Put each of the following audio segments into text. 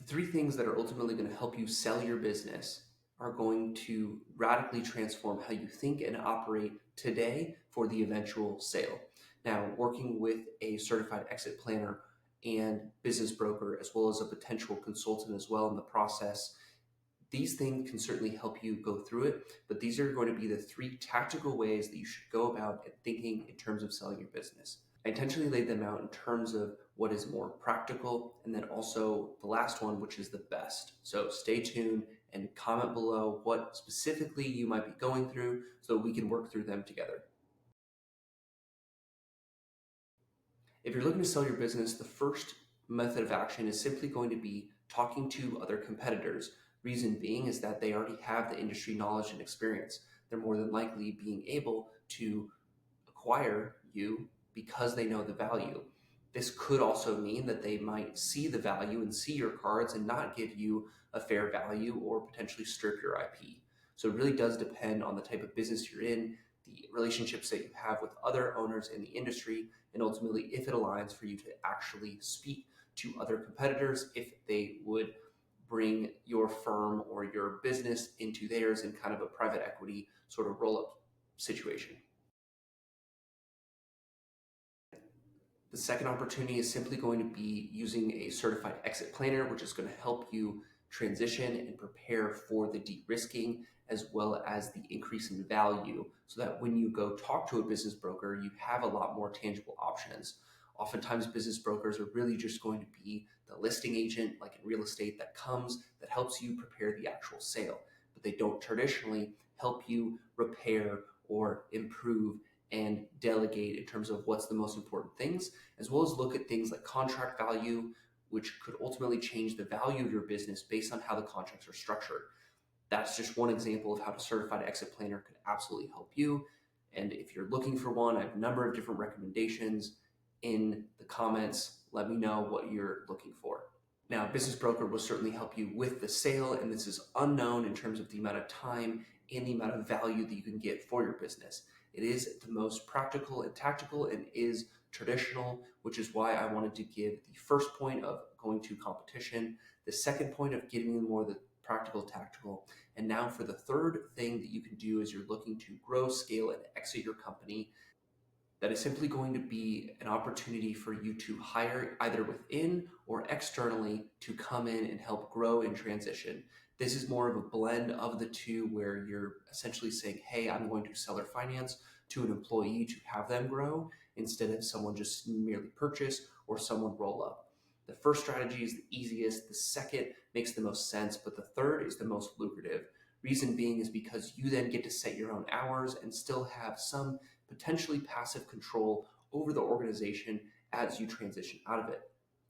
The three things that are ultimately going to help you sell your business are going to radically transform how you think and operate today for the eventual sale. Now, working with a certified exit planner and business broker, as well as a potential consultant as well in the process, these things can certainly help you go through it, but these are going to be the three tactical ways that you should go about thinking in terms of selling your business. I intentionally laid them out in terms of what is more practical, and then also the last one, which is the best. So stay tuned and comment below what specifically you might be going through so we can work through them together. If you're looking to sell your business, the first method of action is simply going to be talking to other competitors. Reason being is that they already have the industry knowledge and experience. They're more than likely being able to acquire you because they know the value. This could also mean that they might see the value and see your cards and not give you a fair value or potentially strip your IP. So it really does depend on the type of business you're in, the relationships that you have with other owners in the industry, and ultimately if it aligns for you to actually speak to other competitors, if they would bring your firm or your business into theirs in kind of a private equity sort of roll-up situation. The second opportunity is simply going to be using a certified exit planner, which is going to help you transition and prepare for the de-risking as well as the increase in value, so that when you go talk to a business broker, you have a lot more tangible options. Oftentimes, business brokers are really just going to be the listing agent, like in real estate, that helps you prepare the actual sale, but they don't traditionally help you repair or improve and delegate in terms of what's the most important things, as well as look at things like contract value, which could ultimately change the value of your business based on how the contracts are structured. That's just one example of how a certified exit planner could absolutely help you. And if you're looking for one, I have a number of different recommendations in the comments. Let me know what you're looking for. Now, a business broker will certainly help you with the sale, and this is unknown in terms of the amount of time and the amount of value that you can get for your business. It is the most practical and tactical and is traditional, which is why I wanted to give the first point of going to competition, the second point of getting more the practical, tactical, and now for the third thing that you can do is you're looking to grow, scale, and exit your company. That is simply going to be an opportunity for you to hire either within or externally to come in and help grow and transition. This is more of a blend of the two, where you're essentially saying, hey, I'm going to seller finance to an employee to have them grow instead of someone just merely purchase or someone roll up. The first strategy is the easiest, the second makes the most sense, but the third is the most lucrative. Reason being is because you then get to set your own hours and still have some potentially passive control over the organization as you transition out of it.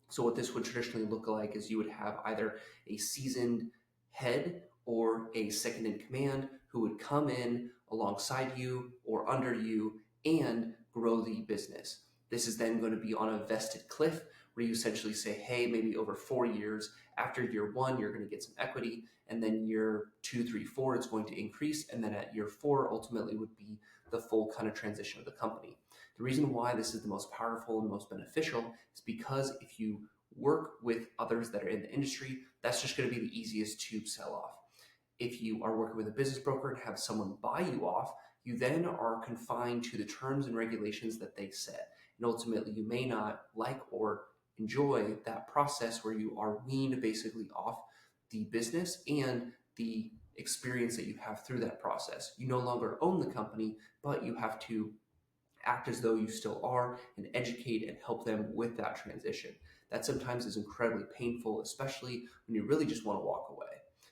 So what this would traditionally look like is you would have either a seasoned head or a second in command who would come in alongside you or under you and grow the business. This is then going to be on a vested cliff where you essentially say, hey, maybe over 4 years, after year 1, you're going to get some equity, and then year 2, 3, 4, it's going to increase, and then at year 4, ultimately would be the full kind of transition of the company. The reason why this is the most powerful and most beneficial is because if you work with others that are in the industry, that's just going to be the easiest to sell off. If you are working with a business broker and have someone buy you off, you then are confined to the terms and regulations that they set. And ultimately, you may not like or enjoy that process where you are weaned basically off the business and the experience that you have through that process. You no longer own the company, but you have to act as though you still are and educate and help them with that transition. That sometimes is incredibly painful, especially when you really just want to walk away.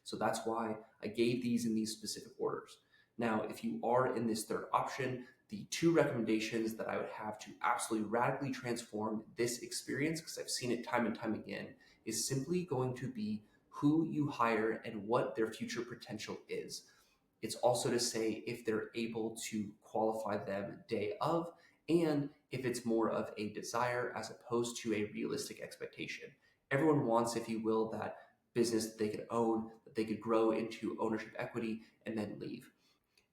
So that's why I gave these in these specific orders. Now, if you are in this third option, the two recommendations that I would have to absolutely radically transform this experience, because I've seen it time and time again, is simply going to be who you hire and what their future potential is. It's also to say if they're able to qualify them day of, and if it's more of a desire as opposed to a realistic expectation. Everyone wants, if you will, that business that they could own, that they could grow into ownership equity and then leave.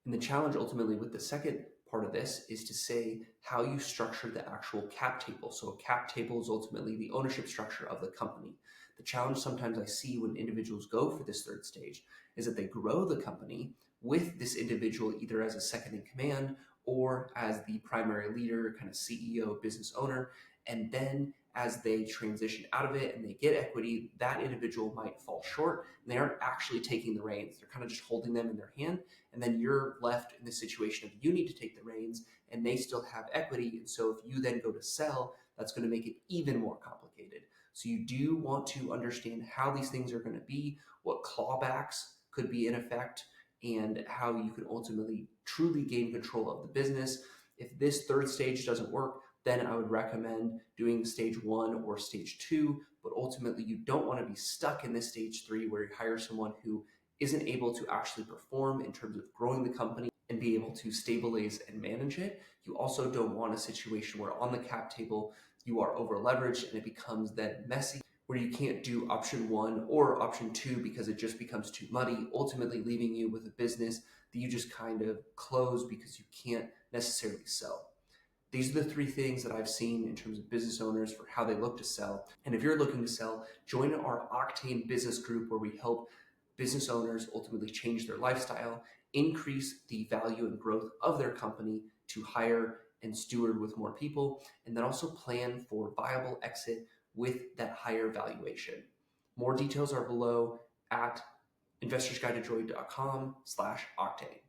And the challenge ultimately with the second part of this is to say how you structure the actual cap table. So a cap table is ultimately the ownership structure of the company. The challenge sometimes I see when individuals go for this third stage is that they grow the company with this individual either as a second in command or as the primary leader, kind of CEO, business owner. And then as they transition out of it and they get equity, that individual might fall short and they aren't actually taking the reins. They're kind of just holding them in their hand. And then you're left in the situation of you need to take the reins and they still have equity. And so if you then go to sell, that's going to make it even more complicated. So you do want to understand how these things are going to be, what clawbacks could be in effect, and how you can ultimately truly gain control of the business. If this third stage doesn't work, then I would recommend doing stage 1 or stage 2. But ultimately, you don't want to be stuck in this stage 3 where you hire someone who isn't able to actually perform in terms of growing the company and be able to stabilize and manage it. You also don't want a situation where on the cap table you are over leveraged and it becomes then messy, where you can't do option 1 or option 2 because it just becomes too muddy, ultimately leaving you with a business that you just kind of close because you can't necessarily sell. These are the 3 things that I've seen in terms of business owners for how they look to sell. And if you're looking to sell, join our Octane business group where we help business owners ultimately change their lifestyle, increase the value and growth of their company to hire and steward with more people, and then also plan for viable exit with that higher valuation. More details are below at investorsguidetojoy.com/Octane.